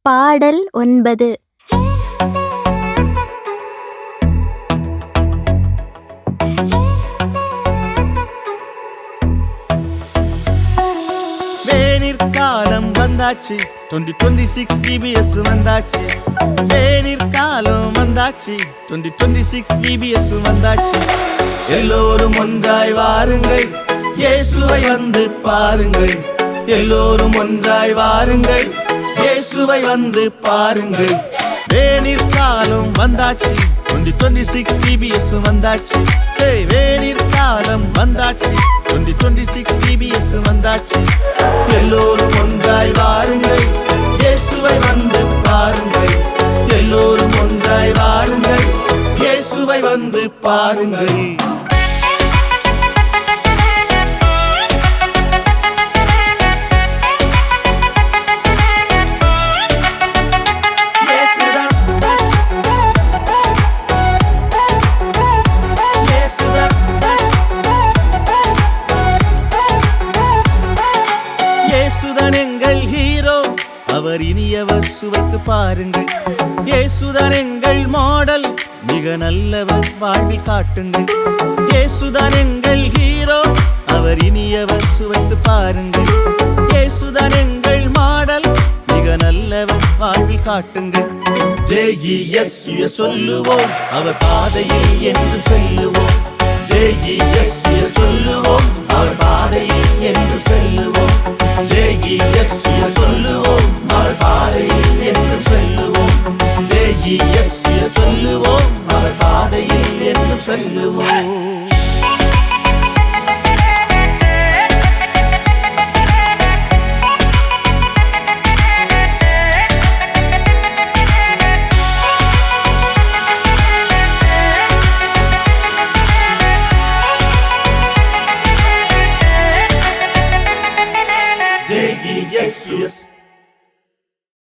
பாடல் 9. வேனிற்காலம் வந்தாச்சு 2026 VBS வந்தாச்சு. வேனிற்காலம் வந்தாச்சு 2026 VBS வந்தாச்சு. எல்லோரும் ஒன்றாய் வாருங்கள், இயேசுவை வந்து பாருங்கள். எல்லோரும் ஒன்றாய் வாருங்கள், இயேசுவை வந்து பாருங்கள். வேனிற்காலம் வந்தாச்சு 2026 VBS வந்தாச்சு. வேனிற்காலம் வந்தாச்சு 2026 VBS வந்தாச்சு. எல்லோரும் ஒன்றாய் வாருங்கள், இயேசுவை வந்து பாருங்கள். எல்லோரும் ஒன்றாய் வாருங்கள், இயேசுவை வந்து பாருங்கள். இயேசுதான் எங்கள் ஹீரோ, அவர் இனியவர், சுவைத்து பாருங்கள். இயேசுதான் எங்கள் மாடல், மிக நல்லவர், வாழ்வில் காட்டுங்கள். இயேசுதான் எங்கள் ஹீரோ, அவர் இனியவர், சுவைத்து பாருங்கள். இயேசுதான் எங்கள் மாடல், மிக நல்லவர், வாழ்வில் காட்டுங்கள். JES சொல்லுவோம், அவர் பாதையில் என்று செல்லுவோம். JES சொல்லுவோம், அவர் பாதையில் என்று செல்லுவோம். JES சொல்லுவோம், அவர் பாதையில் என்று செல்லுவோம். JES சொல்லுவோம், அவர் பாதையில் என்று செல்லுவோம். JES